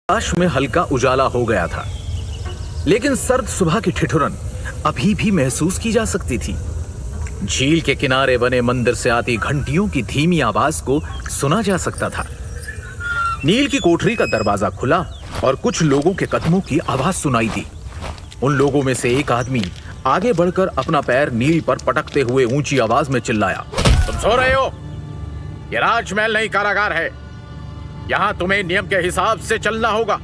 आकाश में हल्का उजाला हो गया था, लेकिन सर्द सुबह की ठिठुरन अभी भी महसूस की जा सकती थी। झील के किनारे बने मंदिर से आती घंटियों की धीमी आवाज को सुना जा सकता था। नील की कोठरी का दरवाजा खुला और कुछ लोगों के कदमों की आवाज सुनाई दी। उन लोगों में से एक आदमी आगे बढ़कर अपना पैर नील पर पटकते हुए ऊंची आवाज में चिल्लाया, तुम सो रहे हो? यह राजमहल नहीं कारागार है। यहां तुम्हें नियम के हिसाब से चलना होगा।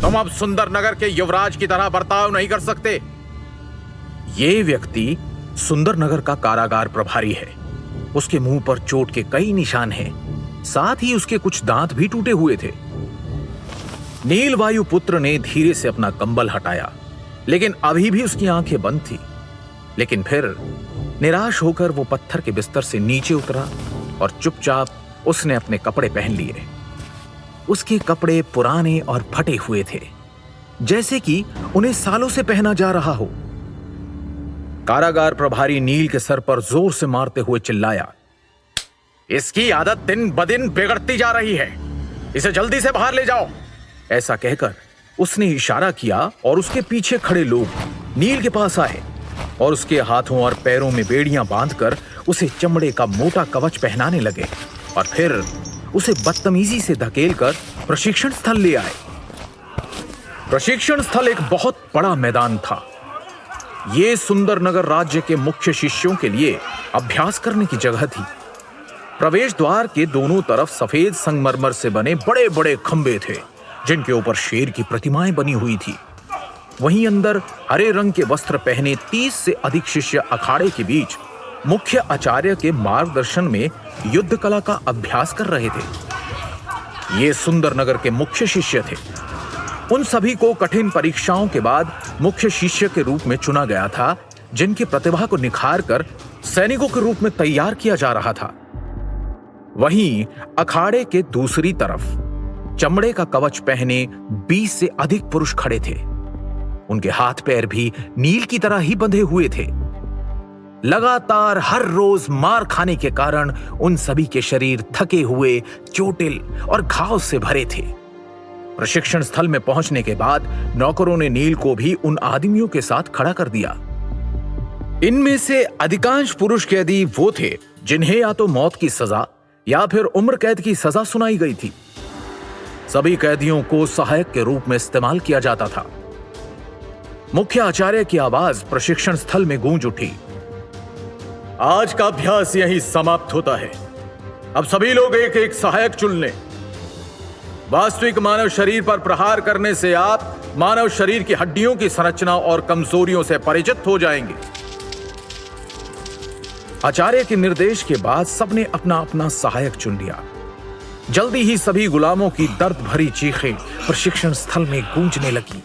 तुम अब सुंदर नगर के युवराज की तरह बर्ताव नहीं कर सकते। ये व्यक्ति सुंदर नगर का कारागार प्रभारी है। उसके मुंह पर चोट के कई निशान हैं, साथ ही उसके कुछ दांत भी टूटे हुए थे। नील वायुपुत्र ने धीरे से अपना कंबल हटाया, लेकिन अभी भी उसकी आंखें बंद थी। लेकिन फिर निराश होकर वो पत्थर के बिस्तर से नीचे उतरा और चुपचाप उसने अपने कपड़े पहन लिए। उसके कपड़े पुराने और फटे हुए थे, जैसे कि उन्हें सालों से पहना जा रहा हो। कारागार प्रभारी नील के सर पर जोर से मारते हुए चिल्लाया, इसकी आदत दिन ब दिन बिगड़ती जा रही है। इसे जल्दी से बाहर ले जाओ। ऐसा कहकर उसने इशारा किया और उसके पीछे खड़े लोग नील के पास आए और उसके हाथों और पैरों में बेड़ियां बांधकर उसे चमड़े का मोटा कवच पहनाने लगे और फिर उसे बदतमीजी से धकेलकर प्रशिक्षण स्थल ले आए। प्रशिक्षण स्थल एक बहुत बड़ा मैदान था। यह सुंदर नगर राज्य के मुख्य शिष्यों के लिए अभ्यास करने की जगह थी। प्रवेश द्वार के दोनों तरफ सफेद संगमरमर से बने बड़े बड़े खंबे थे, जिनके ऊपर शेर की प्रतिमाएं बनी हुई थी। वहीं अंदर हरे रंग के वस्त्र पहने 30 से अधिक शिष्य अखाड़े के बीच मुख्य आचार्य के मार्गदर्शन में युद्ध कला का अभ्यास कर रहे थे। ये सुंदर नगर के मुख्य शिष्य थे। उन सभी को कठिन परीक्षाओं के बाद मुख्य शिष्य के रूप में चुना गया था, जिनकी प्रतिभा को निखार कर सैनिकों के रूप में तैयार किया जा रहा था। वहीं अखाड़े के दूसरी तरफ चमड़े का कवच पहने 20 से अधिक पुरुष खड़े थे। उनके हाथ पैर भी नील की तरह ही बंधे हुए थे। लगातार हर रोज मार खाने के कारण उन सभी के शरीर थके हुए, चोटिल और घाव से भरे थे। प्रशिक्षण स्थल में पहुंचने के बाद नौकरों ने नील को भी उन आदमियों के साथ खड़ा कर दिया। इनमें से अधिकांश पुरुष कैदी वो थे जिन्हें या तो मौत की सजा या फिर उम्र कैद की सजा सुनाई गई थी। सभी कैदियों को सहायक के रूप में इस्तेमाल किया जाता था। मुख्य आचार्य की आवाज प्रशिक्षण स्थल में गूंज उठी, आज का अभ्यास यहीं समाप्त होता है। अब सभी लोग एक एक सहायक चुन लें। वास्तविक मानव शरीर पर प्रहार करने से आप मानव शरीर की हड्डियों की संरचना और कमजोरियों से परिचित हो जाएंगे। आचार्य के निर्देश के बाद सबने अपना अपना सहायक चुन लिया। जल्दी ही सभी गुलामों की दर्द भरी चीखें प्रशिक्षण स्थल में गूंजने लगी।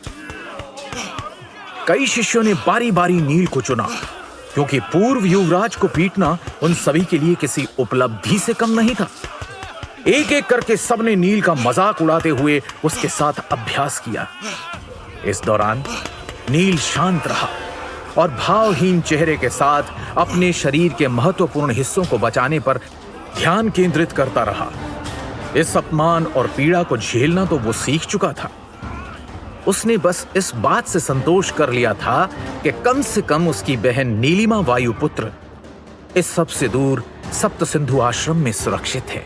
कई शिष्यों ने बारी बारी नील को चुना, क्योंकि पूर्व युवराज को पीटना उन सभी के लिए किसी उपलब्धि से कम नहीं था। एक एक करके सबने नील का मजाक उड़ाते हुए उसके साथ अभ्यास किया। इस दौरान नील शांत रहा और भावहीन चेहरे के साथ अपने शरीर के महत्वपूर्ण हिस्सों को बचाने पर ध्यान केंद्रित करता रहा। इस अपमान और पीड़ा को झेलना तो वो सीख चुका था। उसने बस इस बात से संतोष कर लिया था कि कम से कम उसकी बहन नीलिमा वायुपुत्र इस सबसे दूर सप्त सिंधु आश्रम में सुरक्षित है।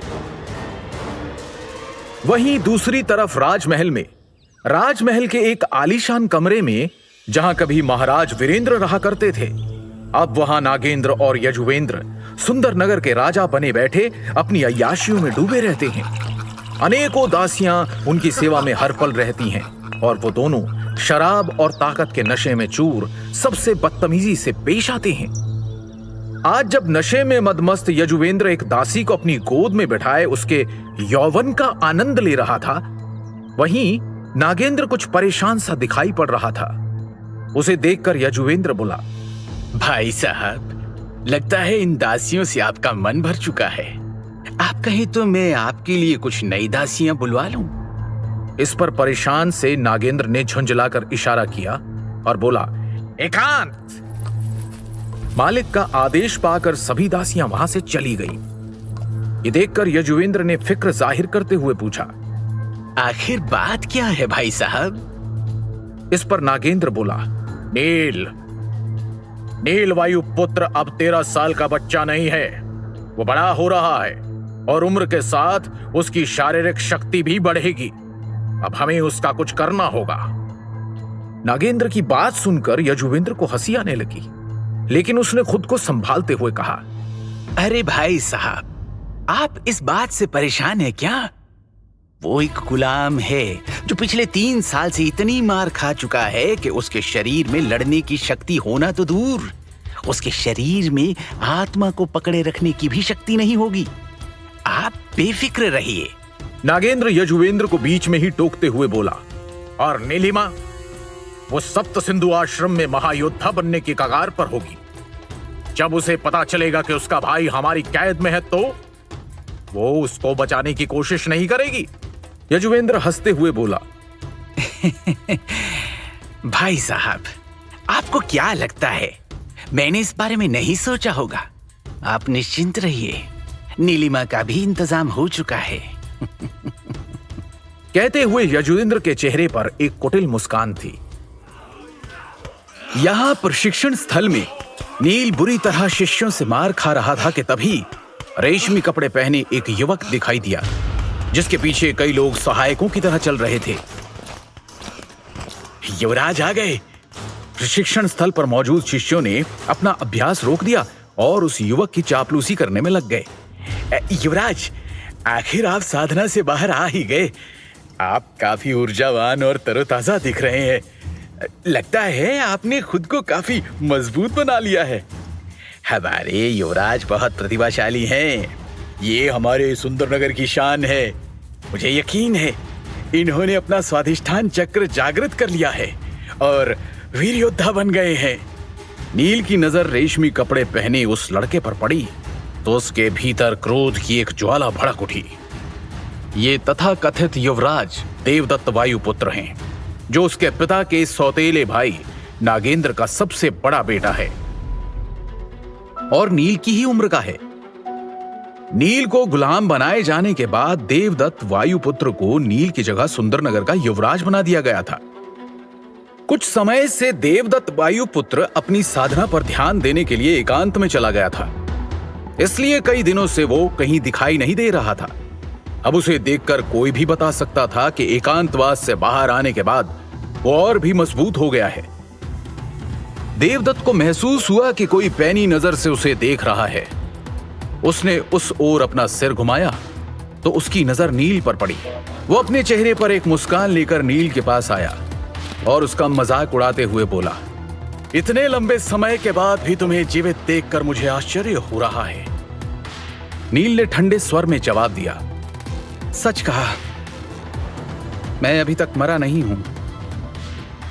वहीं दूसरी तरफ राजमहल के एक आलीशान कमरे में, जहां कभी महाराज वीरेंद्र रहा करते थे, अब वहां नागेंद्र और यजुवेंद्र सुंदर नगर के राजा बने बैठे अपनी अय्याशियों में डूबे रहते हैं। अनेकों दासियां उनकी सेवा में हर पल रहती हैं और वो दोनों शराब और ताकत के नशे में चूर सबसे बदतमीजी से पेश आते हैं। आज जब नशे में मदमस्त यजुवेंद्र एक दासी को अपनी गोद में बिठाए उसके यौवन का आनंद ले रहा था, वहीं नागेंद्र कुछ परेशान सा दिखाई पड़ रहा था। उसे देखकर यजुवेंद्र बोला, भाई साहब, लगता है इन दासियों से आपका मन भर चुका है। आप कहें तो मैं आपके लिए कुछ नई दासियां बुलवा लूं। इस पर परेशान से नागेंद्र ने झुंझलाकर इशारा किया और बोला, एकांत। मालिक का आदेश पाकर सभी दासियां वहां से चली गई। ये देखकर यजुवेंद्र ने फिक्र जाहिर करते हुए पूछा, आखिर बात क्या है भाई साहब? इस पर नागेंद्र बोला, नील, नील वायुपुत्र अब 13 साल का बच्चा नहीं है। वो बड़ा हो रहा है और उम्र के साथ उसकी शारीरिक शक्ति भी बढ़ेगी। अब हमें उसका कुछ करना होगा। नागेंद्र की बात सुनकर यजुवेंद्र को हंसी आने लगी, लेकिन उसने खुद को संभालते हुए कहा, अरे भाई साहब, आप इस बात से परेशान हैं क्या? वो एक गुलाम है जो पिछले 3 साल से इतनी मार खा चुका है कि उसके शरीर में लड़ने की शक्ति होना तो दूर, उसके शरीर में आत्मा को पकड़े रखने की भी शक्ति नहीं होगी। आप बेफिक्र रहिए। नागेंद्र यजुवेंद्र को बीच में ही टोकते हुए बोला, और नीलिमा, वो सप्त सिंधु आश्रम में महायोद्धा बनने की कगार पर होगी। जब उसे पता चलेगा कि उसका भाई हमारी कैद में है तो वो उसको बचाने की कोशिश नहीं करेगी। यजुवेंद्र हंसते हुए बोला, भाई साहब, आपको क्या लगता है मैंने इस बारे में नहीं सोचा होगा? आप निश्चिंत रहिए, नीलिमा का भी इंतजाम हो चुका है। कहते हुए यजुवेंद्र के चेहरे पर एक कुटिल मुस्कान थी। यहां प्रशिक्षण स्थल में नील बुरी तरह शिष्यों से मार खा रहा था कि तभी रेशमी कपड़े पहने एक युवक दिखाई दिया, जिसके पीछे कई लोग सहायकों की तरह चल रहे थे। युवराज आ गए। प्रशिक्षण स्थल पर मौजूद शिष्यों ने अपना अभ्यास रोक दिया और उस युवक की चापलूसी करने में लग गए। युवराज, आखिर आप साधना से बाहर आ ही गए। आप काफी ऊर्जावान और तरोताजा दिख रहे हैं। लगता है आपने खुद को काफी मजबूत बना लिया है। हमारे युवराज बहुत प्रतिभाशाली हैं। ये हमारे सुंदरनगर की शान है। मुझे यकीन है इन्होंने अपना स्वाधिष्ठान चक्र जागृत कर लिया है और वीर योद्धा बन गए हैं। नील की नजर रेशमी कपड़े पहने उस लड़के पर पड़ी तो उसके भीतर क्रोध की एक ज्वाला भड़क उठी। ये तथाकथित युवराज देवदत्त वायुपुत्र हैं, जो उसके पिता के सौतेले भाई नागेंद्र का सबसे बड़ा बेटा है और नील की ही उम्र का है। नील को गुलाम बनाए जाने के बाद देवदत्त वायुपुत्र को नील की जगह सुंदरनगर का युवराज बना दिया गया था। कुछ समय से देवदत्त वायुपुत्र अपनी साधना पर ध्यान देने के लिए एकांत में चला गया था, इसलिए कई दिनों से वो कहीं दिखाई नहीं दे रहा था। अब उसे देखकर कोई भी बता सकता था कि एकांतवास से बाहर आने के बाद वो और भी मजबूत हो गया है। देवदत्त को महसूस हुआ कि कोई पैनी नजर से उसे देख रहा है। उसने उस ओर अपना सिर घुमाया तो उसकी नजर नील पर पड़ी। वो अपने चेहरे पर एक मुस्कान लेकर नील के पास आया और उसका मजाक उड़ाते हुए बोला, इतने लंबे समय के बाद भी तुम्हें जीवित देखकर मुझे आश्चर्य हो रहा है। नील ने ठंडे स्वर में जवाब दिया, सच कहा, मैं अभी तक मरा नहीं हूं।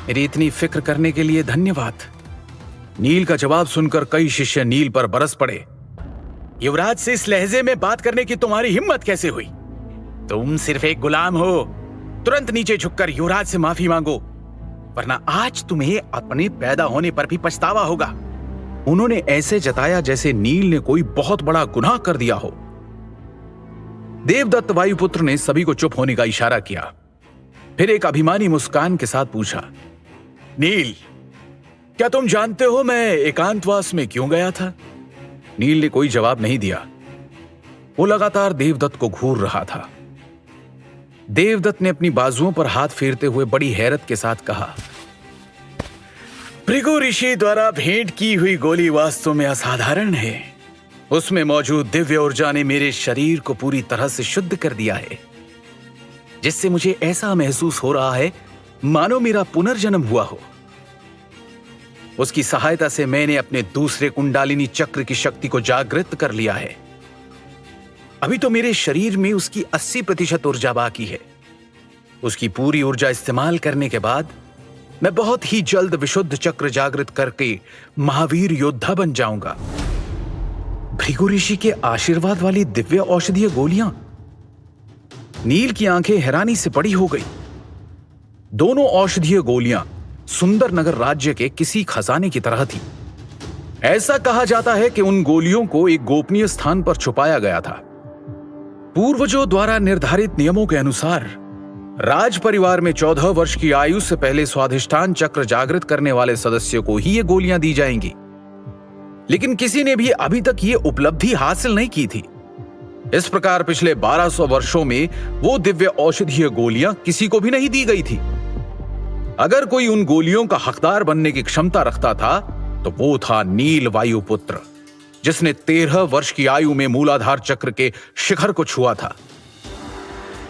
मेरी इतनी फिक्र करने के लिए धन्यवाद। नील का जवाब सुनकर कई शिष्य नील पर बरस पड़े। युवराज से इस लहजे में बात करने की तुम्हारी हिम्मत कैसे हुई? तुम सिर्फ एक गुलाम हो। तुरंत नीचे झुककर युवराज से माफी मांगो, वरना आज तुम्हें अपने पैदा होने पर भी पछतावा होगा। उन्होंने ऐसे जताया जैसे नील ने कोई बहुत बड़ा गुनाह कर दिया हो। देवदत्त वायुपुत्र ने सभी को चुप होने का इशारा किया, फिर एक अभिमानी मुस्कान के साथ पूछा, नील, क्या तुम जानते हो मैं एकांतवास में क्यों गया था? नील ने कोई जवाब नहीं दिया। वो लगातार देवदत्त को घूर रहा था। देवदत्त ने अपनी बाजुओं पर हाथ फेरते हुए बड़ी हैरत के साथ कहा, भृगु ऋषि द्वारा भेंट की हुई गोली वास्तव में असाधारण है। उसमें मौजूद दिव्य ऊर्जा ने मेरे शरीर को पूरी तरह से शुद्ध कर दिया है, जिससे मुझे ऐसा महसूस हो रहा है मानो मेरा पुनर्जन्म हुआ हो। उसकी सहायता से मैंने अपने दूसरे कुंडालिनी चक्र की शक्ति को जागृत कर लिया है। अभी तो मेरे शरीर में उसकी 80% ऊर्जा बाकी है। उसकी पूरी ऊर्जा इस्तेमाल करने के बाद मैं बहुत ही जल्द विशुद्ध चक्र जागृत करके महावीर योद्धा बन जाऊंगा। भृगु ऋषि के आशीर्वाद वाली दिव्य औषधीय गोलियां। नील की आंखें हैरानी से बड़ी हो गई। दोनों औषधीय गोलियां सुंदरनगर राज्य के किसी खजाने की तरह थी। ऐसा कहा जाता है कि उन गोलियों को एक गोपनीय स्थान पर छुपाया गया था। पूर्वजों द्वारा निर्धारित नियमों के अनुसार राज परिवार में 14 वर्ष की आयु से पहले स्वाधिष्ठान चक्र जागृत करने वाले सदस्यों को ही ये गोलियां दी जाएंगी। लेकिन किसी ने भी अभी तक ये उपलब्धि हासिल नहीं की थी। इस प्रकार पिछले 1200 वर्षों में वो दिव्य औषधीय गोलियां किसी को भी नहीं दी गई थी। अगर कोई उन गोलियों का हकदार बनने की क्षमता रखता था तो वो था नील वायुपुत्र, जिसने 13 वर्ष की आयु में मूलाधार चक्र के शिखर को छुआ था।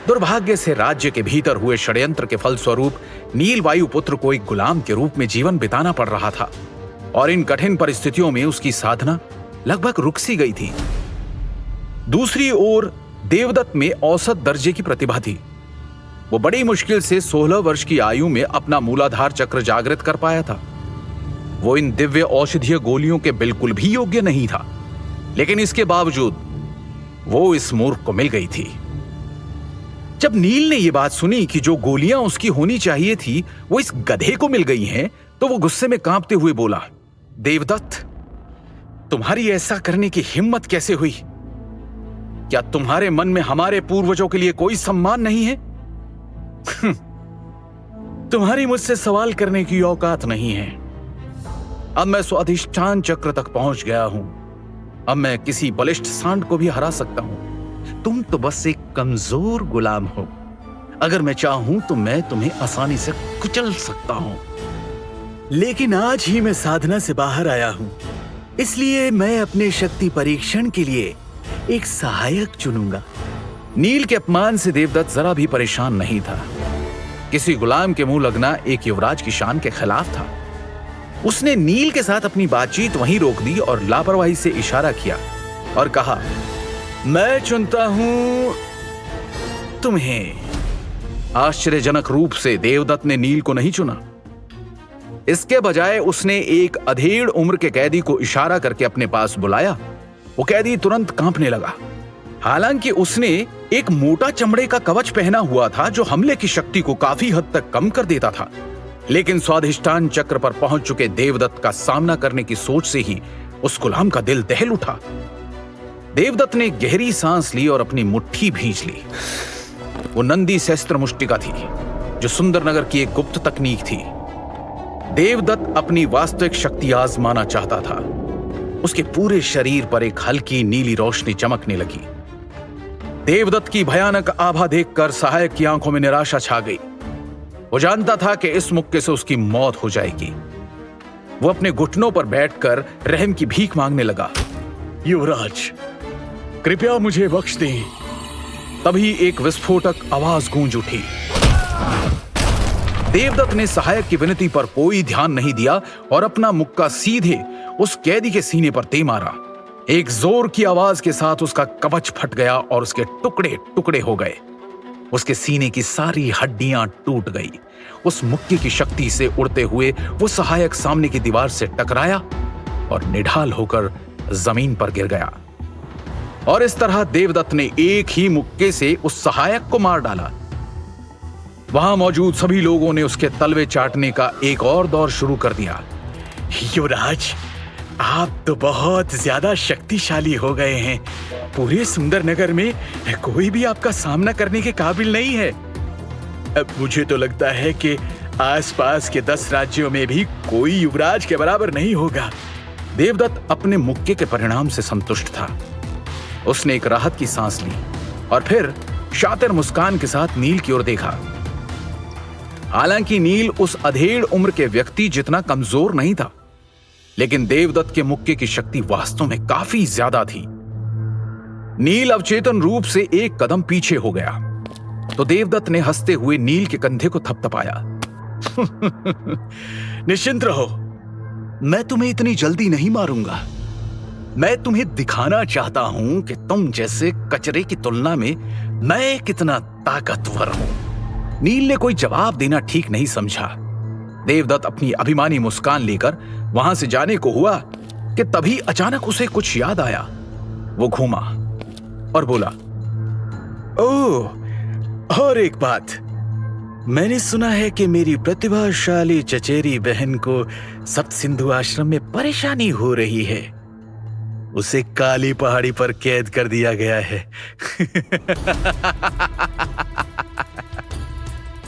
दुर्भाग्य से राज्य के भीतर हुए षड्यंत्र के फलस्वरूप नील वायुपुत्र को एक गुलाम के रूप में जीवन बिताना पड़ रहा था और इन कठिन परिस्थितियों में उसकी साधना लगभग रुक सी गई थी। दूसरी ओर देवदत्त में औसत दर्जे की प्रतिभा थी। वो बड़ी मुश्किल से 16 वर्ष की आयु में अपना मूलाधार चक्र जागृत कर पाया था। वो इन दिव्य औषधीय गोलियों के बिल्कुल भी योग्य नहीं था, लेकिन इसके बावजूद वो इस मूर्ख को मिल गई थी। जब नील ने यह बात सुनी कि जो गोलियां उसकी होनी चाहिए थी वो इस गधे को मिल गई हैं, तो वो गुस्से में कांपते हुए बोला, देवदत्त, तुम्हारी ऐसा करने की हिम्मत कैसे हुई? क्या तुम्हारे मन में हमारे पूर्वजों के लिए कोई सम्मान नहीं है? तुम्हारी मुझसे सवाल करने की औकात नहीं है। अब मैं स्वाधिष्ठान चक्र तक पहुंच गया हूं। अब मैं किसी बलिष्ठ सांड को भी हरा सकता हूं। तुम तो बस एक कमजोर गुलाम हो। अगर मैं चाहूं तो मैं तुम्हें आसानी से कुचल सकता हूं। लेकिन आज ही मैं साधना से बाहर आया हूं, इसलिए मैं अपने शक्ति परीक्षण के लिए एक सहायक चुनूंगा। नील के अपमान से देवदत्त जरा भी परेशान नहीं था। किसी गुलाम के मुंह लगना एक युवराज की शान के खिलाफ था। उसने नील के साथ अपनी बातचीत वहीं रोक दी और लापरवाही से इशारा किया और कहा, मैं चुनता हूं तुम्हें। आश्चर्यजनक रूप से देवदत्त ने नील को नहीं चुना। इसके बजाय उसने एक अधेड़ उम्र के कैदी को इशारा करके अपने पास बुलाया। वो कैदी तुरंत कांपने लगा। हालांकि उसने एक मोटा चमड़े का कवच पहना हुआ था जो हमले की शक्ति को काफी हद तक कम कर देता था, लेकिन स्वाधिष्ठान चक्र पर पहुंच चुके देवदत्त का सामना करने की सोच से ही उस गुलाम का दिल दहल उठा। देवदत्त ने गहरी सांस ली और अपनी मुट्ठी भींच ली। वो नंदी शस्त्र मुष्टिका थी, जो सुंदरनगर की एक गुप्त तकनीक थी। देवदत्त अपनी वास्तविक शक्ति आजमाना चाहता था। उसके पूरे शरीर पर एक हल्की नीली रोशनी चमकने लगी। देवदत्त की भयानक आभा देखकर सहायक की आंखों में निराशा छा गई। वो जानता था कि इस मुक्के से उसकी मौत हो जाएगी। वो अपने घुटनों पर बैठकर रहम की भीख मांगने लगा। युवराज, कृपया मुझे बख्श दें। तभी एक विस्फोटक आवाज गूंज उठी। देवदत्त ने सहायक की विनती पर कोई ध्यान नहीं दिया और अपना मुक्का सीधे उस कैदी के सीने पर दे मारा। एक जोर की आवाज के साथ उसका कवच फट गया और उसके टुकड़े टुकड़े हो गए। उसके सीने की सारी हड्डियां टूट गई। उस मुक्के की शक्ति से उड़ते हुए वो सहायक सामने की दीवार से टकराया और निढाल होकर जमीन पर गिर गया। और इस तरह देवदत्त ने एक ही मुक्के से उस सहायक को मार डाला। वहां मौजूद सभी लोगों ने उसके तलवे चाटने का एक और दौर शुरू कर दिया। युवराज, आप तो बहुत ज्यादा शक्तिशाली हो गए हैं। पूरे सुंदरनगर में कोई भी आपका सामना करने के काबिल नहीं है। अब मुझे तो लगता है कि आसपास के 10 राज्यों में भी कोई युवराज के बराबर नहीं होगा। देवदत्त अपने मुक्के के परिणाम से संतुष्ट था। उसने एक राहत की सांस ली और फिर शातिर मुस्कान के साथ नील की ओर देखा। हालांकि नील उस अधेड़ उम्र के व्यक्ति जितना कमजोर नहीं था, लेकिन देवदत्त के मुक्के की शक्ति वास्तव में काफी ज्यादा थी। नील अवचेतन रूप से एक कदम पीछे हो गया तो देवदत्त ने हंसते हुए नील के कंधे को थपथपाया। निश्चिंत रहो, मैं तुम्हें इतनी जल्दी नहीं मारूंगा। मैं तुम्हें दिखाना चाहता हूं कि तुम जैसे कचरे की तुलना में मैं कितना ताकतवर हूं। नील ने कोई जवाब देना ठीक नहीं समझा। देवदत्त अपनी अभिमानी मुस्कान लेकर वहां से जाने को हुआ कि तभी अचानक उसे कुछ याद आया। वो घूमा और बोला, ओह, और एक बात, मैंने सुना है कि मेरी प्रतिभाशाली चचेरी बहन को सप्त सिंधु आश्रम में परेशानी हो रही है। उसे काली पहाड़ी पर कैद कर दिया गया है।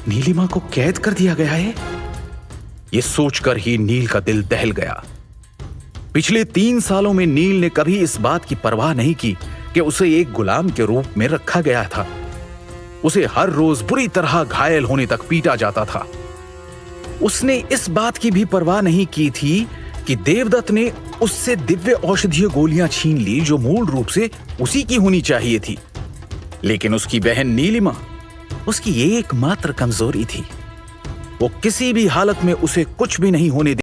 नीलिमा को कैद कर दिया गया है। यह सोचकर ही नील का दिल दहल गया। पिछले 3 सालों में नील ने कभी इस बात की परवाह नहीं की कि उसे एक गुलाम के रूप में रखा गया था। उसे हर रोज बुरी तरह घायल होने तक पीटा जाता था। उसने इस बात की भी परवाह नहीं की थी कि देवदत्त ने उससे दिव्य औषधीय गोलियां छीन ली जो मूल रूप से उसी की होनी चाहिए थी। लेकिन उसकी बहन नीलिमा उसकी एकमात्र कमजोरी थी। वो किसी भी हालत में उसे कुछ भी नहीं होने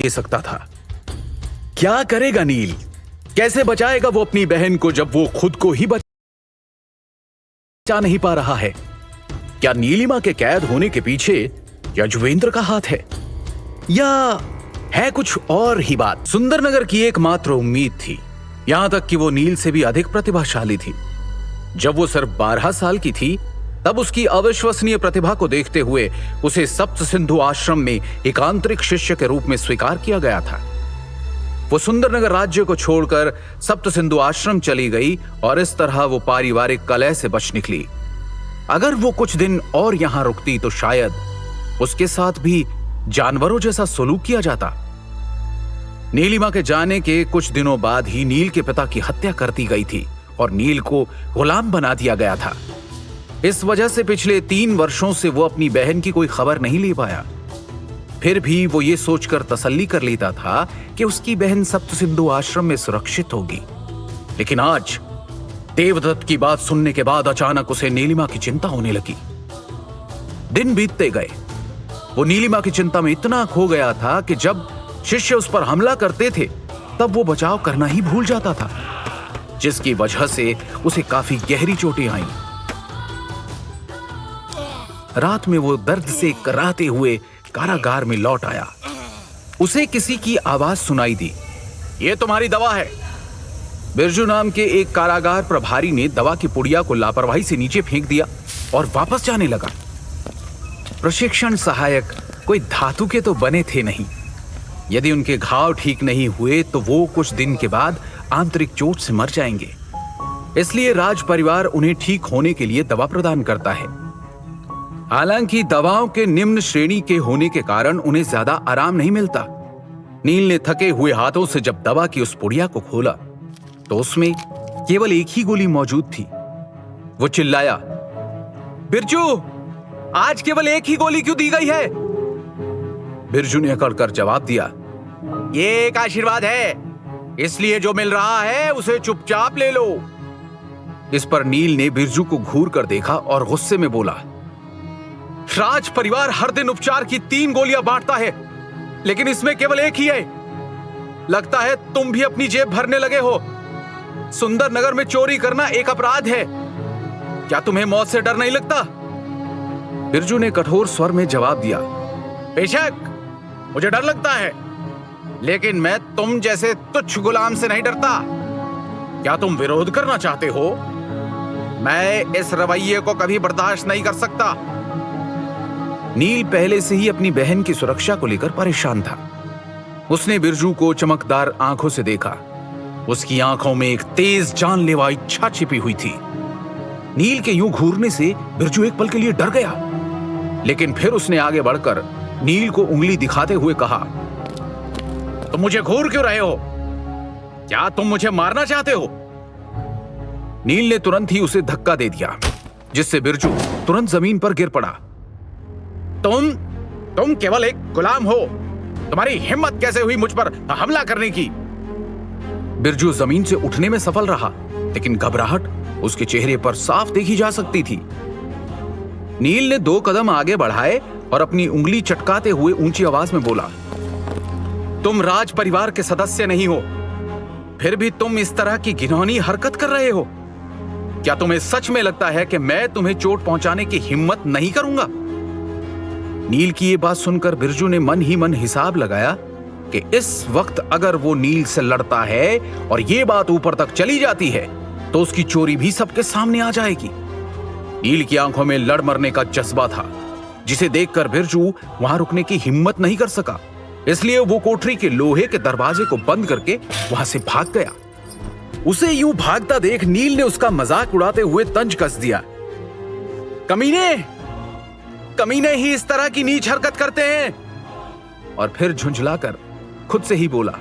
दे सकता था। क्या करेगा नील? कैसे बचाएगा वो अपनी बहन को जब वो खुद को ही बचा नहीं पा रहा है? क्या नीलिमा के कैद होने के पीछे यजुवेंद्र का हाथ है, या है कुछ और ही बात? सुंदरनगर की एकमात्र उम्मीद थी, यहां तक कि वो नील से भी अधिक प्रतिभाशाली थी। जब वो सिर्फ 12 साल की थी, तब उसकी अविश्वसनीय प्रतिभा को देखते हुए उसे सप्त सिंधु आश्रम में एक आंतरिक शिष्य के रूप में स्वीकार किया गया था। वो सुंदरनगर राज्य को छोड़कर सप्त सिंधु आश्रम चली गई और इस तरह वो पारिवारिक कलह से बच निकली। अगर वो कुछ दिन और यहां रुकती तो शायद उसके साथ भी जानवरों जैसा सलूक किया जाता। नीलिमा के जाने के कुछ दिनों बाद ही नील के पिता की हत्या कर दी गई थी और नील को गुलाम बना दिया गया था। इस वजह से पिछले 3 वर्षों से वो अपनी बहन की कोई खबर नहीं ले पाया। फिर भी वो ये सोचकर तसल्ली कर लेता था कि उसकी बहन सप्त सिंधु आश्रम में सुरक्षित होगी। लेकिन आज देवदत्त की बात सुनने के बाद अचानक उसे नीलिमा की चिंता होने लगी। दिन बीतते गए, वो नीलिमा की चिंता में इतना खो गया था कि जब शिष्य उस पर हमला करते थे तब वो बचाव करना ही भूल जाता था, जिसकी वजह से उसे काफी गहरी चोटें आईं। रात में वो दर्द से कराहते हुए कारागार में लौट आया। उसे किसी की आवाज सुनाई दी। ये तुम्हारी दवा है। बिरजू नाम के एक कारागार प्रभारी ने दवा की पुड़िया को लापरवाही से नीचे फेंक दिया और वापस जाने लगा। प्रशिक्षण सहायक कोई धातु के तो बने थे नहीं। यदि उनके घाव ठीक नहीं हुए तो वो कुछ दिन के बाद आंतरिक चोट से मर जाएंगे। इसलिए राज परिवार उन्हें ठीक होने के लिए दवा प्रदान करता है। हालांकि दवाओं के निम्न श्रेणी के होने के कारण उन्हें ज्यादा आराम नहीं मिलता। नील ने थके हुए हाथों से जब दवा की उस पुड़िया को खोला तो उसमें केवल एक ही गोली मौजूद थी। वो चिल्लाया, बिरजू, आज केवल एक ही गोली क्यों दी गई है? बिरजू ने अकड़कर जवाब दिया, ये एक आशीर्वाद है, इसलिए जो मिल रहा है उसे चुपचाप ले लो। इस पर नील ने बिरजू को घूर कर देखा और गुस्से में बोला, राज परिवार हर दिन उपचार की 3 गोलियां बांटता है, लेकिन इसमें केवल एक ही है। लगता है तुम भी अपनी जेब भरने लगे हो। सुंदरनगर में चोरी करना एक अपराध है। क्या तुम्हें मौत से डर नहीं लगता? बिरजू ने कठोर स्वर में जवाब दिया, बेशक मुझे डर लगता है, लेकिन मैं तुम जैसे तुच्छ गुलाम से नहीं डरता। क्या तुम विरोध करना चाहते हो? मैं इस रवैये को कभी बर्दाश्त नहीं कर सकता। नील पहले से ही अपनी बहन की सुरक्षा को लेकर परेशान था। उसने बिरजू को चमकदार आंखों से देखा। उसकी आंखों में एक तेज जानलेवा इच्छा छिपी हुई थी। नील के यूं घूरने से बिरजू एक पल के लिए डर गया, लेकिन फिर उसने आगे बढ़कर नील को उंगली दिखाते हुए कहा, तुम मुझे घूर क्यों रहे हो? क्या तुम मुझे मारना चाहते हो? नील ने तुरंत ही उसे धक्का दे दिया, जिससे बिरजू तुरंत जमीन पर गिर पड़ा। तुम केवल एक गुलाम हो। तुम्हारी हिम्मत कैसे हुई मुझ पर हमला करने की? बिरजू जमीन से उठने में सफल रहा, लेकिन घबराहट उसके चेहरे पर साफ देखी जा सकती थी। नील ने 2 कदम आगे बढ़ाए और अपनी उंगली चटकाते हुए ऊंची आवाज में बोला, तुम राज परिवार के सदस्य नहीं हो, फिर भी तुम इस तरह की घिनौनी हरकत कर रहे हो। क्या तुम्हें सच में लगता है कि मैं तुम्हें चोट पहुंचाने की हिम्मत नहीं करूंगा? नील की ये बात सुनकर बिरजू ने मन ही मन हिसाब लगाया कि इस वक्त अगर वो नील से लड़ता है और ये बात ऊपर तक चली जाती है तो उसकी चोरी भी सबके सामने आ जाएगी। नील की आंखों में लड़ मरने का जज्बा था, जिसे देखकर बिरजू वहां रुकने की हिम्मत नहीं कर सका। इसलिए वो कोठरी के लोहे के दरवाजे को बंद करके वहां से भाग गया। उसे यूं भागता देख नील ने उसका मजाक उड़ाते हुए तंज कस दिया, कमीने ही इस तरह की नीच हरकत करते हैं। और फिर झुंझलाकर खुद से ही बोला,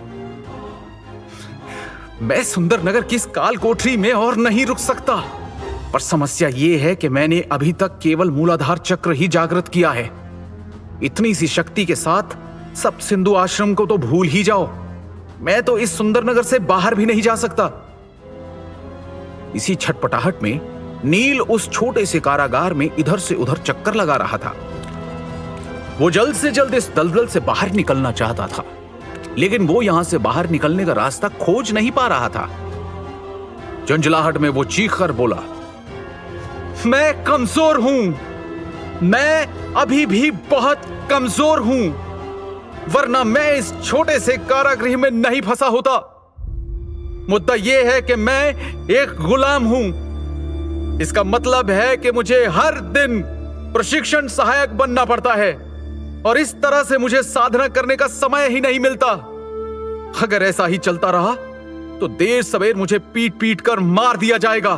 मैं सुंदरनगर की इस काल कोठरी में और नहीं रुक सकता। पर समस्या यह है कि मैंने अभी तक केवल मूलाधार चक्र ही जागृत किया है। इतनी सी शक्ति के साथ सप्त सिंधु आश्रम को तो भूल ही जाओ। मैं तो इस सुंदरनगर से बाहर भी नहीं जा सकता। इसी छटपटाहट में नील उस छोटे से कारागार में इधर से उधर चक्कर लगा रहा था। वो जल्द से जल्द इस दलदल से बाहर निकलना चाहता था, लेकिन वो यहां से बाहर निकलने का रास्ता खोज नहीं पा रहा था। झुंझलाहट में वो चीख कर बोला, मैं कमजोर हूं, मैं अभी भी बहुत कमजोर हूं, वरना मैं इस छोटे से कारागृह में नहीं फंसा होता। मुद्दा यह है कि मैं एक गुलाम हूं। इसका मतलब है कि मुझे हर दिन प्रशिक्षण सहायक बनना पड़ता है और इस तरह से मुझे साधना करने का समय ही नहीं मिलता। अगर ऐसा ही चलता रहा तो देर सवेर मुझे पीट पीट कर मार दिया जाएगा।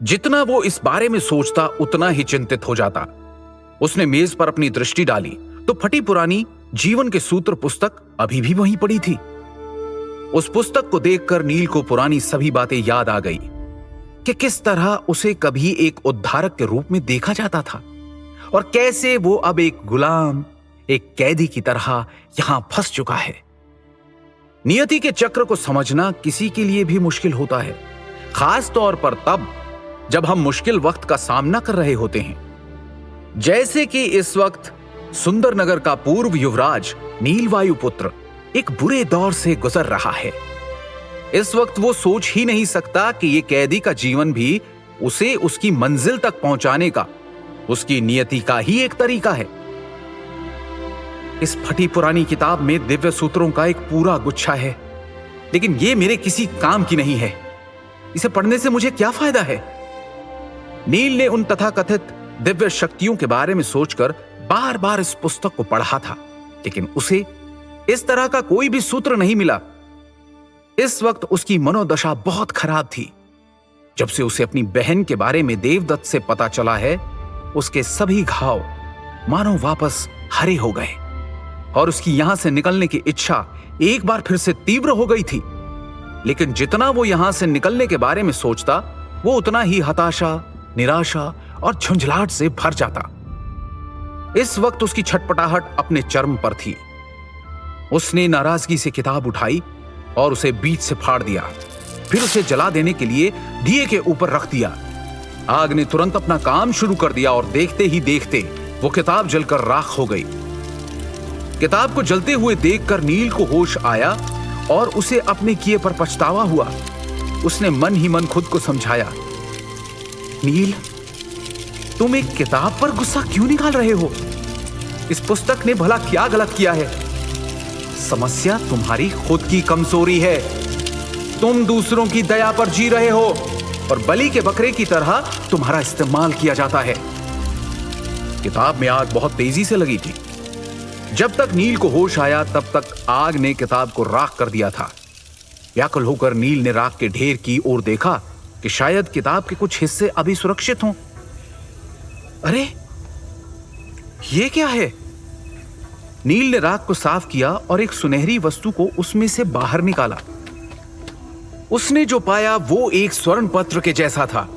जितना वो इस बारे में सोचता उतना ही चिंतित हो जाता। उसने मेज पर अपनी दृष्टि डाली तो फटी पुरानी जीवन के सूत्र पुस्तक अभी भी वहीं पड़ी थी। उस पुस्तक को देखकर नील को पुरानी सभी बातें याद आ गई कि किस तरह उसे कभी एक उद्धारक के रूप में देखा जाता था और कैसे वो अब एक गुलाम, एक कैदी की तरह यहां फंस चुका है। नियति के चक्र को समझना किसी के लिए भी मुश्किल होता है, खास तौर पर तब जब हम मुश्किल वक्त का सामना कर रहे होते हैं। जैसे कि इस वक्त सुंदरनगर का पूर्व युवराज नीलवायु पुत्र एक बुरे दौर से गुजर रहा है। इस वक्त वो सोच ही नहीं सकता कि ये कैदी का जीवन भी उसे उसकी मंजिल तक पहुंचाने का उसकी नियति का ही एक तरीका है। इस फटी पुरानी किताब में दिव्य सूत्रों का एक पूरा गुच्छा है, लेकिन ये मेरे किसी काम की नहीं है। इसे पढ़ने से मुझे क्या फायदा है? नील ने उन तथाकथित दिव्य शक्तियों के बारे में सोचकर बार बार इस पुस्तक को पढ़ा था, लेकिन उसे इस तरह का कोई भी सूत्र नहीं मिला। इस वक्त उसकी मनोदशा बहुत खराब थी। जब से उसे अपनी बहन के बारे में देवदत्त से पता चला है, उसके सभी घाव मानो वापस हरे हो गए और उसकी यहां से निकलने की इच्छा एक बार फिर से तीव्र हो गई थी। लेकिन जितना वो यहां से निकलने के बारे में सोचता, वो उतना ही हताशा, निराशा और झुंझलाहट से भर जाता। इस वक्त उसकी छटपटाहट अपने चरम पर थी। उसने नाराजगी से किताब उठाई और उसे बीच से फाड़ दिया, फिर उसे जला देने के लिए दिए के ऊपर रख दिया। आग ने तुरंत अपना काम शुरू कर दिया और देखते ही देखते वो किताब जलकर राख हो गई। किताब को जलते हुए देखकर नील को होश आया और उसे अपने किए पर पछतावा हुआ। उसने मन ही मन खुद को समझाया, नील, तुम एक किताब पर गुस्सा क्यों निकाल रहे हो? इस पुस्तक ने भला क्या गलत किया है? समस्या तुम्हारी खुद की कमजोरी है। तुम दूसरों की दया पर जी रहे हो और बलि के बकरे की तरह तुम्हारा इस्तेमाल किया जाता है। किताब में आग बहुत तेजी से लगी थी। जब तक नील को होश आया तब तक आग ने किताब को राख कर दिया था। व्याकुल होकर नील ने राख के ढेर की ओर देखा कि शायद किताब के कुछ हिस्से अभी सुरक्षित हों। अरे, ये क्या है? नील ने राख को साफ किया और एक सुनहरी वस्तु को उसमें से बाहर निकाला। उसने जो पाया वो एक स्वर्ण पत्र के जैसा था।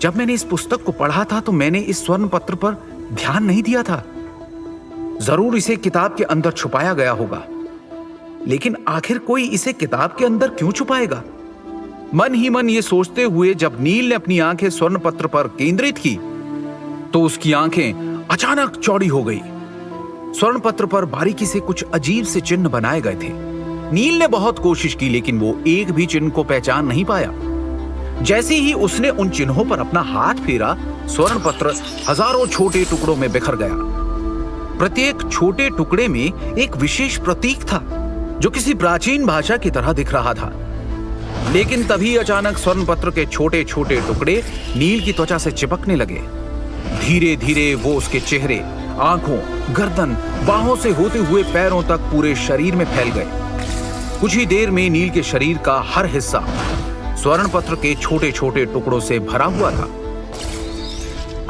जब मैंने इस पुस्तक को पढ़ा था तो मैंने इस स्वर्ण पत्र पर ध्यान नहीं दिया था। जरूर इसे किताब के अंदर छुपाया गया होगा, लेकिन आखिर कोई इसे किताब के अंदर क्यों छुपाएगा? मन ही मन ये सोचते हुए जब नील ने अपनी आंखें स्वर्ण पत्र पर केंद्रित की तो उसकी आंखें अचानक चौड़ी हो गई। स्वर्ण पत्र पर बारीकी से कुछ अजीब से चिन्ह बनाए गए थे। नील ने बहुत कोशिश की, लेकिन वो एक भी चिन्ह को पहचान नहीं पाया। जैसे ही उसने उन चिन्हों पर अपना हाथ फेरा, स्वर्ण पत्र हजारों छोटे टुकड़ों में बिखर गया। प्रत्येक छोटे टुकड़े में एक विशेष प्रतीक था जो किसी प्राचीन भाषा की तरह दिख रहा था। लेकिन तभी अचानक स्वर्ण पत्र के छोटे छोटे टुकड़े नील की त्वचा से चिपकने लगे। धीरे धीरे वो उसके चेहरे, आंखों, गर्दन, बाहों से होते हुए पैरों तक पूरे शरीर में फैल गए। कुछ ही देर में नील के शरीर का हर हिस्सा स्वर्ण पत्र के छोटे छोटे टुकड़ों से भरा हुआ था।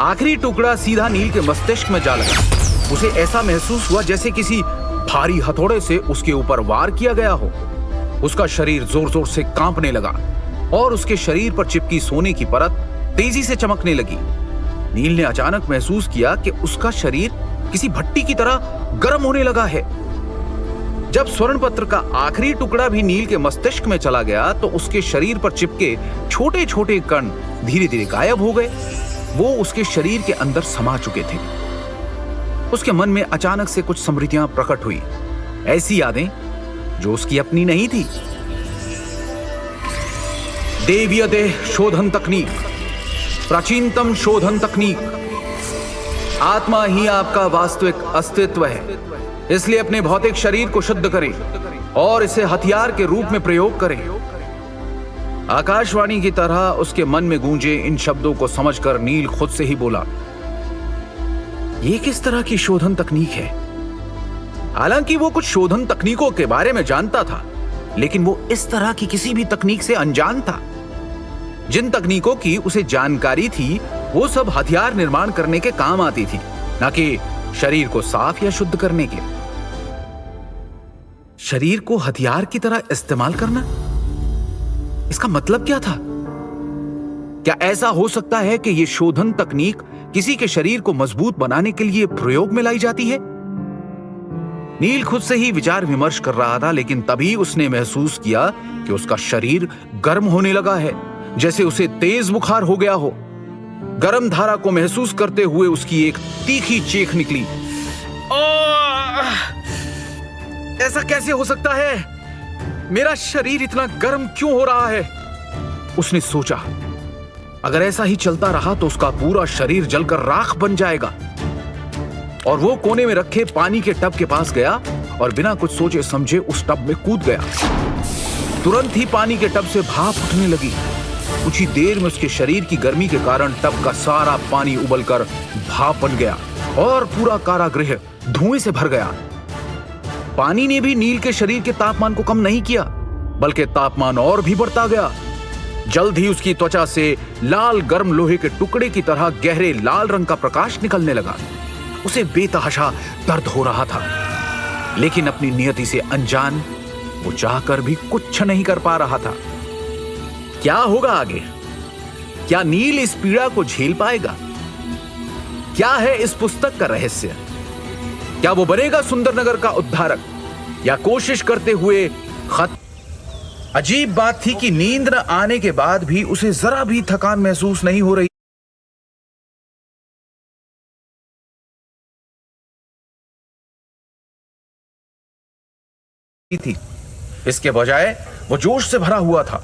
आखिरी टुकड़ा सीधा नील के मस्तिष्क में जा लगा। उसे ऐसा महसूस हुआ जैसे किसी भारी हथौड़े से उसके ऊपर वार किया गया हो। उसका शरीर जोर जोर से कांपने लगा और उसके शरीर पर चिपकी सोने की परत तेजी से चमकने लगी। नील ने अचानक महसूस किया कि उसका शरीर किसी भट्टी की तरह गर्म होने लगा है। जब स्वर्ण पत्र का आखिरी टुकड़ा भी नील के मस्तिष्क में चला गया तो उसके शरीर पर चिपके छोटे छोटे कण धीरे धीरे गायब हो गए। वो उसके शरीर के अंदर समा चुके थे। उसके मन में अचानक से कुछ स्मृतियां प्रकट हुई। ऐसी यादें जो उसकी अपनी नहीं थी। देवीय देह शोधन तकनीक, प्राचीनतम शोधन तकनीक। आत्मा ही आपका वास्तविक अस्तित्व है, इसलिए अपने भौतिक शरीर को शुद्ध करें और इसे हथियार के रूप में प्रयोग करें। आकाशवाणी की तरह उसके मन में गूंजे इन शब्दों को समझकर नील खुद से ही बोला, यह किस तरह की शोधन तकनीक है? हालांकि वो कुछ शोधन तकनीकों के बारे में जानता था, लेकिन वो इस तरह की किसी भी तकनीक से अनजान था। जिन तकनीकों की उसे जानकारी थी वो सब हथियार निर्माण करने के काम आती थी, न कि शरीर को साफ या शुद्ध करने के। शरीर को हथियार की तरह इस्तेमाल करना, इसका मतलब क्या था? क्या ऐसा हो सकता है कि यह शोधन तकनीक किसी के शरीर को मजबूत बनाने के लिए प्रयोग में लाई जाती है? नील खुद से ही विचार विमर्श कर रहा था, लेकिन तभी उसने महसूस किया कि उसका शरीर गर्म होने लगा है, जैसे उसे तेज बुखार हो गया हो। गर्म धारा को महसूस करते हुए उसकी एक तीखी चीख निकली। ऐसा कैसे हो सकता है? मेरा शरीर इतना गर्म क्यों हो रहा है? उसने सोचा, अगर ऐसा ही चलता रहा तो उसका पूरा शरीर जलकर राख बन जाएगा। और वो कोने में रखे पानी के टब के पास गया और बिना कुछ सोचे समझे उस टब में कूद गया। तुरंत ही पानी के टब से भाप उठने लगी। कुछ ही देर में उसके शरीर की गर्मी के कारण टब का सारा पानी उबलकर भाप बन गया और पूरा कारागृह धुएं से भर गया। पानी ने भी नील के शरीर के तापमान को कम नहीं किया, बल्कि तापमान और भी बढ़ता गया। जल्द ही उसकी त्वचा से लाल गर्म लोहे के टुकड़े की तरह गहरे लाल रंग का प्रकाश निकलने लगा। उसे बेतहाशा दर्द हो रहा था, लेकिन अपनी नियति से अनजान वो चाहकर भी कुछ नहीं कर पा रहा था। क्या होगा आगे? क्या नील इस पीड़ा को झेल पाएगा? क्या है इस पुस्तक का रहस्य? क्या वो बनेगा सुंदरनगर का उद्धारक या कोशिश करते हुए खत? अजीब बात थी कि नींद न आने के बाद भी उसे जरा भी थकान महसूस नहीं हो रही थी। इसके बजाय वो जोश से भरा हुआ था।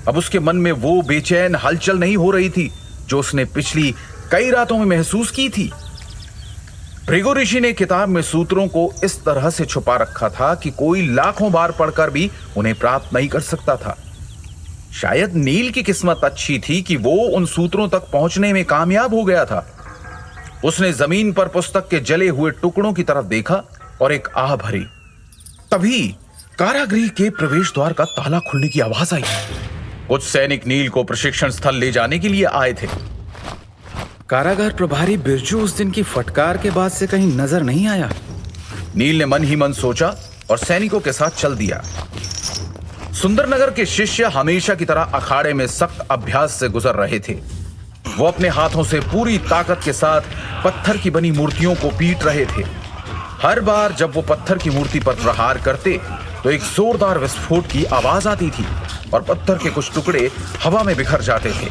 अब उसके मन में वो बेचैन हलचल नहीं हो रही थी जो उसने पिछली कई रातों में महसूस की थी। भृगु ऋषि ने किताब में सूत्रों को इस तरह से छुपा रखा था कि कोई लाखों बार पढ़कर भी उन्हें प्राप्त नहीं कर सकता था। शायद नील की किस्मत अच्छी थी कि वो उन सूत्रों तक पहुंचने में कामयाब हो गया था। उसने जमीन पर पुस्तक के जले हुए टुकड़ों की तरफ देखा और एक आह भरी। तभी कारागृह के प्रवेश द्वार का ताला खुलने की आवाज आई। कुछ सैनिक नील को प्रशिक्षण स्थल ले जाने के लिए आए थे। कारागार प्रभारी बिरजू उस दिन की फटकार के बाद से कहीं नजर नहीं आया। नील ने मन ही मन सोचा और सैनिकों के साथ चल दिया। सुंदरनगर के शिष्य हमेशा की तरह अखाड़े में सख्त अभ्यास से गुजर रहे थे। वो अपने हाथों से पूरी ताकत के साथ पत्थर की बनी मूर्तियों को पीट रहे थे। हर बार जब वो पत्थर की मूर्ति पर प्रहार करते तो एक जोरदार विस्फोट की आवाज आती थी और पत्थर के कुछ टुकड़े हवा में बिखर जाते थे।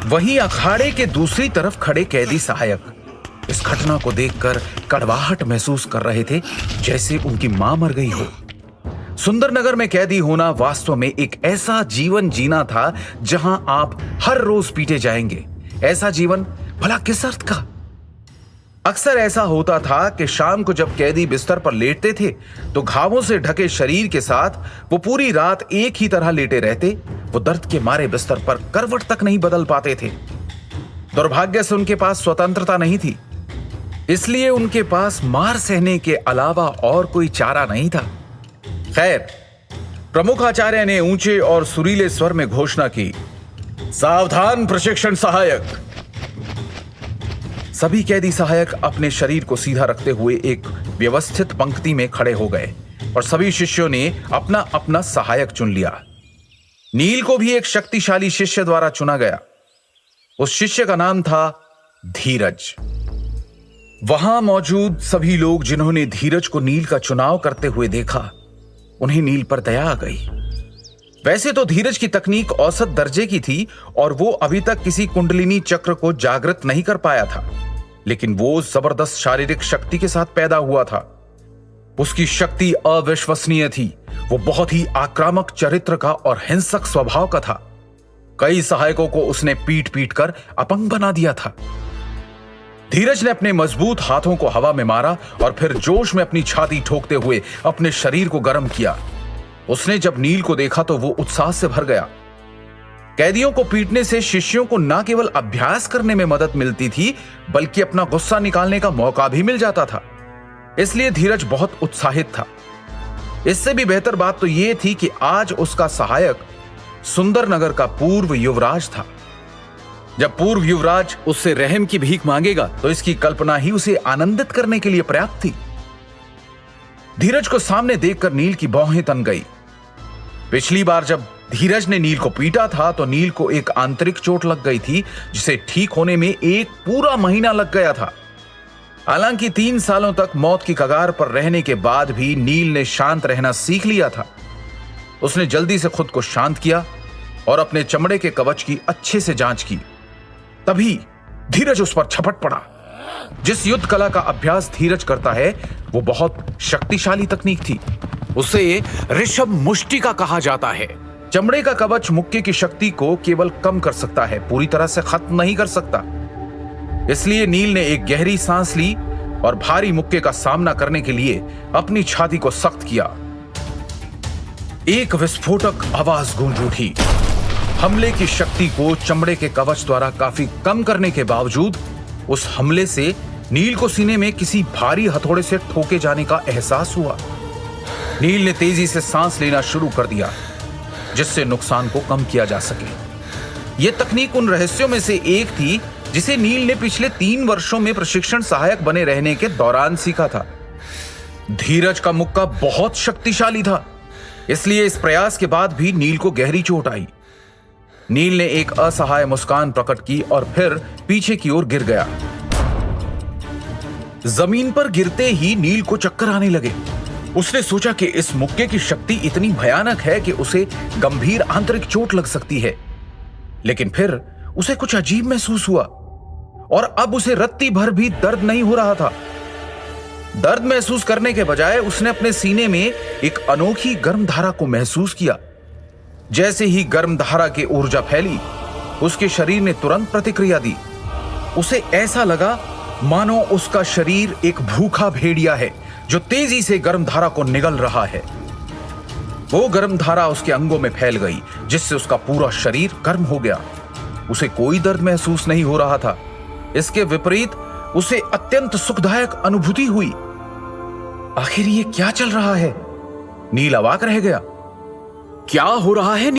वहीं अखाड़े के दूसरी तरफ खड़े कैदी सहायक इस घटना को देखकर कड़वाहट महसूस कर रहे थे, जैसे उनकी मां मर गई हो। सुंदरनगर में कैदी होना वास्तव में एक ऐसा जीवन जीना था जहां आप हर रोज पीटे जाएंगे। ऐसा जीवन भला किस अर्थ का? अक्सर ऐसा होता था कि शाम को जब कैदी बिस्तर पर लेटते थे तो घावों से ढके शरीर के साथ वो पूरी रात एक ही तरह लेटे रहते। वो दर्द के मारे बिस्तर पर करवट तक नहीं बदल पाते थे। दुर्भाग्य से उनके पास स्वतंत्रता नहीं थी, इसलिए उनके पास मार सहने के अलावा और कोई चारा नहीं था। खैर, प्रमुख आचार्य ने ऊंचे और सुरीले स्वर में घोषणा की, सावधान प्रशिक्षण सहायक। सभी कैदी सहायक अपने शरीर को सीधा रखते हुए एक व्यवस्थित पंक्ति में खड़े हो गए और सभी शिष्यों ने अपना अपना सहायक चुन लिया। नील को भी एक शक्तिशाली शिष्य द्वारा चुना गया। उस शिष्य का नाम था धीरज। वहां मौजूद सभी लोग जिन्होंने धीरज को नील का चुनाव करते हुए देखा, उन्हें नील पर दया आ गई। वैसे तो धीरज की तकनीक औसत दर्जे की थी और वो अभी तक किसी कुंडलिनी चक्र को जागृत नहीं कर पाया था, लेकिन वो जबरदस्त शारीरिक शक्ति के साथ पैदा हुआ था। उसकी शक्ति अविश्वसनीय थी। वो बहुत ही आक्रामक चरित्र का और हिंसक स्वभाव का था। कई सहायकों को उसने पीट पीट कर अपंग बना दिया था। धीरज ने अपने मजबूत हाथों को हवा में मारा और फिर जोश में अपनी छाती ठोकते हुए अपने शरीर को गर्म किया। उसने जब नील को देखा तो वो उत्साह से भर गया। कैदियों को पीटने से शिष्यों को न केवल अभ्यास करने में मदद मिलती थी, बल्कि अपना गुस्सा निकालने का मौका भी मिल जाता था। इसलिए धीरज बहुत उत्साहित था। इससे भी बेहतर बात तो यह थी कि आज उसका सहायक सुंदरनगर का पूर्व युवराज था। जब पूर्व युवराज उससे रहम की भीख मांगेगा तो इसकी कल्पना ही उसे आनंदित करने के लिए पर्याप्त थी। धीरज को सामने देखकर नील की भौहें तन गई। पिछली बार जब धीरज ने नील को पीटा था तो नील को एक आंतरिक चोट लग गई थी, जिसे ठीक होने में एक पूरा महीना लग गया था। हालांकि 3 सालों तक मौत की कगार पर रहने के बाद भी नील ने शांत रहना सीख लिया था। उसने जल्दी से खुद को शांत किया और अपने चमड़े के कवच की अच्छे से जांच की। तभी धीरज उस पर झपट पड़ा। जिस युद्ध कला का अभ्यास धीरज करता है वो बहुत शक्तिशाली तकनीक थी। उसे ऋषभ मुष्टिका कहा जाता है। चमड़े का कवच मुक्के की शक्ति को केवल कम कर सकता है, पूरी तरह से खत्म नहीं कर सकता। इसलिए नील ने एक गहरी सांस ली और भारी मुक्के का सामना करने के लिए अपनी छाती को सख्त किया। एक विस्फोटक आवाज गूंज उठी। हमले की शक्ति को चमड़े के कवच द्वारा काफी कम करने के बावजूद उस हमले से नील को सीने में किसी भारी हथौड़े से ठोके जाने का एहसास हुआ। नील ने तेजी से सांस लेना शुरू कर दिया, जिससे नुकसान को कम किया जा सके। यह तकनीक उन रहस्यों में से एक थी जिसे नील ने पिछले 3 वर्षों में प्रशिक्षण सहायक बने रहने के दौरान सीखा था। धीरज का मुक्का बहुत शक्तिशाली था, इसलिए इस प्रयास के बाद भी नील को गहरी चोट आई। नील ने एक असहाय मुस्कान प्रकट की और फिर पीछे की ओर गिर गया। जमीन पर गिरते ही नील को चक्कर आने लगे। उसने सोचा कि इस मुक्के की शक्ति इतनी भयानक है कि उसे गंभीर आंतरिक चोट लग सकती है। लेकिन फिर उसे कुछ अजीब महसूस हुआ और अब उसे रत्ती भर भी दर्द नहीं हो रहा था। दर्द महसूस करने के बजाय उसने अपने सीने में एक अनोखी गर्म धारा को महसूस किया। जैसे ही गर्म धारा की ऊर्जा फैली, उसके शरीर ने तुरंत प्रतिक्रिया दी। उसे ऐसा लगा मानो उसका शरीर एक भूखा भेड़िया है जो तेजी से गर्म धारा को निगल रहा है। वो गर्म धारा उसके अंगों में फैल गई, जिससे उसका पूरा शरीर गर्म हो गया। उसे कोई दर्द महसूस नहीं हो रहा था। इसके विपरीत उसे अत्यंत सुखदायक अनुभूति हुई। आखिर ये क्या चल रहा है? नील अवाक रह गया। क्या हो रहा है?